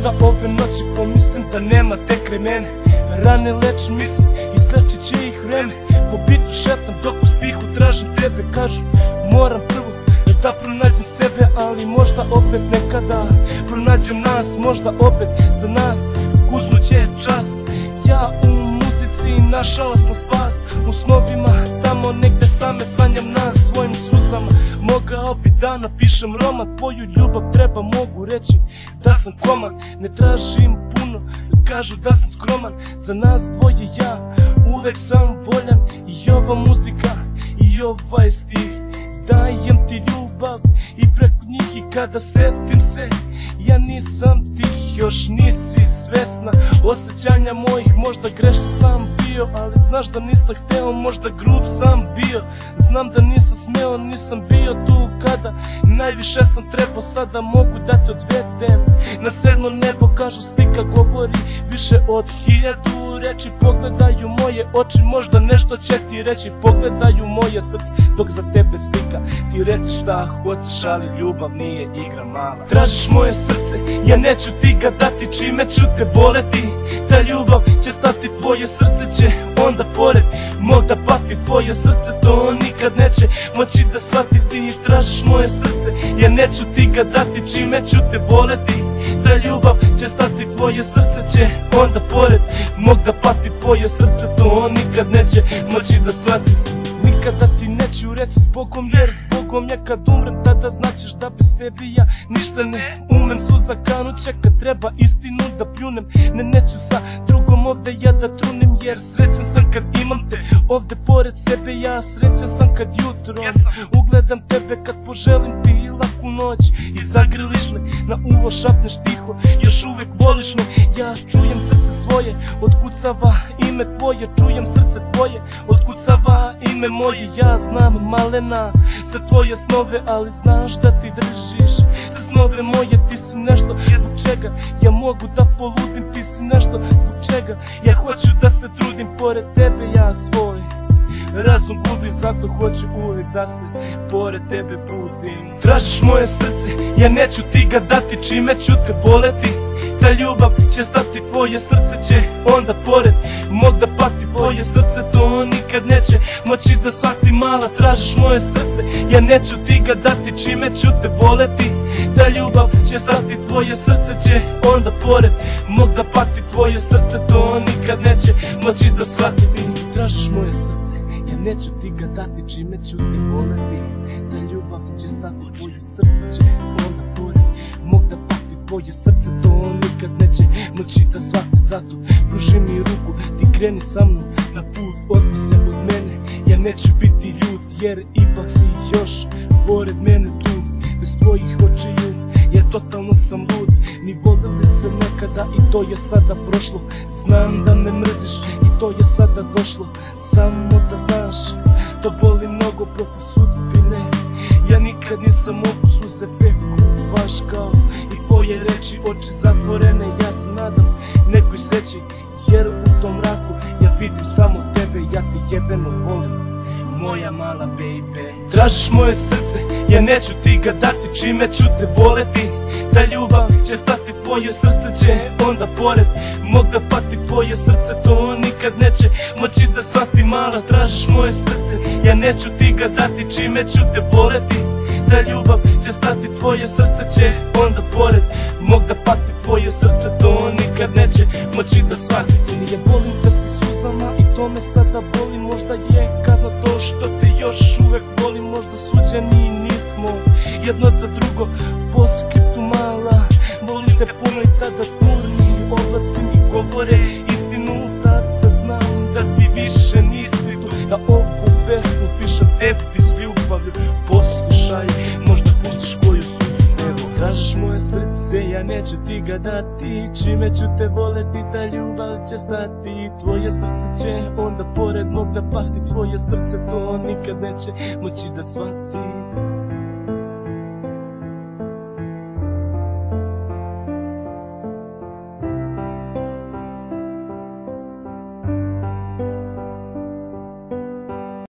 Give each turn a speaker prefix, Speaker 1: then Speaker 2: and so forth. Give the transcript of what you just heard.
Speaker 1: Možda ove noći pomislim da nema te kraj mene. Rane lečim mislim, izlečit će ih vreme. Po bitu šetam dok u stihu tražim tebe. Kažu moram prvo da pronađem sebe, ali možda opet nekada pronađem nas. Možda opet za nas kuznuće čas. Ja u muzici našao sam spas, u snovima tamo negde same sanjam nas. Svojim suzama mogao bi da napišem roman. Tvoju ljubav treba, mogu reći da sam komad. Ne tražim puno, kažu da sam skroman. Za nas dvoje ja uvek sam voljan. I ova muzika i ovaj stih, dajem ti ljubav i preko njih. I kada setim se, ja nisam tih, još nisi svesna osjećanja mojih. Možda grešan sam bio, ali znaš da nisam hteo. Možda grub sam bio, znam da nisam smeo. Nisam bio tu kada najviše sam trebao. Sada mogu da te odvedem na sedmo nebo. Kažu slika govori više od 1000 reči. Pogledaju moje oči, možda nešto će ti reći. Pogledaju moje srce dok za tebe slika. Ti reci šta hoćeš, ali ljubav nije igra mala. Tražiš moje srce, ja neću ti ga dati. Čime ću te voleti, ta ljubav će stati. Tvoje srce će onda pored mog da pati. Tvoje srce to nikad neće moći da shvati. Ti tražiš moje srce, ja neću ti ga dati. Čime ću te voleti, ta ljubav će stati. Tvoje srce će onda pored mog da pati. Tvoje srce to nikad neće moći da shvati. Nikada ti neću reći s Bogom, jer s Bogom ja kad umrem tada značiš da bez tebe ja ništa ne umem. Suza kanuće kad treba istinu da pljunem. Ne, neću sa drugom ovde ja da trunem, jer srećan sam kad imam te ovde pored sebe. Ja srećan sam kad jutro ugledam tebe, kad poželim ti laku noć i zagrliš me na uvo, šapneš tiho, još uvek voliš me. Ja čujem srce svoje, otkucava ime tvoje. Čujem srce tvoje, otkucava ime moje. Ja znam malena za tvoje snove, ali znaš da ti držiš za snove moje. Ti si nešto zbog čega ja mogu da poludim. Ti si nešto zbog čega ja hoću da se trudim. Pored tebe ja svoj razum gubim, zato hoću uvijek da se pored tebe budim. Tražiš moje srce, ja neću ti ga dati. Čime ću te voleti, ta ljubav će stati. Tvoje srce će onda pored mog da pati. Tvoje srce to nikad neće moći da shvati. Mala, tražiš moje srce, ja neću ti ga dati. Čime ću te voleti, ta ljubav će stati. Tvoje srce će onda pored mog da pati. Tvoje srce to nikad neće moći da shvati. Tražiš moje srce, ja neću ti ga dati. Čime ću te voleti, ta ljubav će stati. Tvoje srce će onda pored mog da pati. Tvoje srce to nikad neće moći da shvati. Zato pruži mi ruku, ti kreni sa mnom na put. Odmi se od mene, ja neću biti ljut, jer ipak si još pored mene tu. Bez tvojih očiju, jer totalno sam lud. Mi volili se nekada i to je sada prošlo. Znam da me mrziš i to je sada došlo. Samo da znaš, to boli mnogo protiv sudbine. Ja nikad nisam mogu suze peku baš kao i tvoje reči. Oči zatvorene, ja se nadam nekoj sreći, jer u tom mraku ja vidim samo tebe. Ja ti jebeno volim, moja mala baby. Tražiš moje srce, ja neću ti ga dati. Čime ću te voleti, ta ljubav će stati. Tvoje srce će onda pored mog da pati. Tvoje srce to nikad neće moći da shvati. Mala, tražiš moje srce, ja neću ti ga dati. Čime ću te voleti, ta ljubav će stati. Tvoje srce će onda pored mog da pati. Tvoje srce to nikad neće moći da shvati. Ja volim da si suzama i to me sada boli. Možda je kazna to što te još uvek volim. Možda suđeni nismo jedno za drugo. Po skriptu mala, volim te puno i tada turni oblaci mi govore istinu. Tada znam da ti više nisi tu. Da ovu pesmu pišem tebi s ljubavlju. Poslušaj, možda pustiš koju suzu. Evo, tražiš moje srce, ja neću ti ga dati. Čime ću te voleti, ta ljubav će stati. Tvoje srce će onda pored mog da pati. Tvoje srce to nikad neće moći da shvati.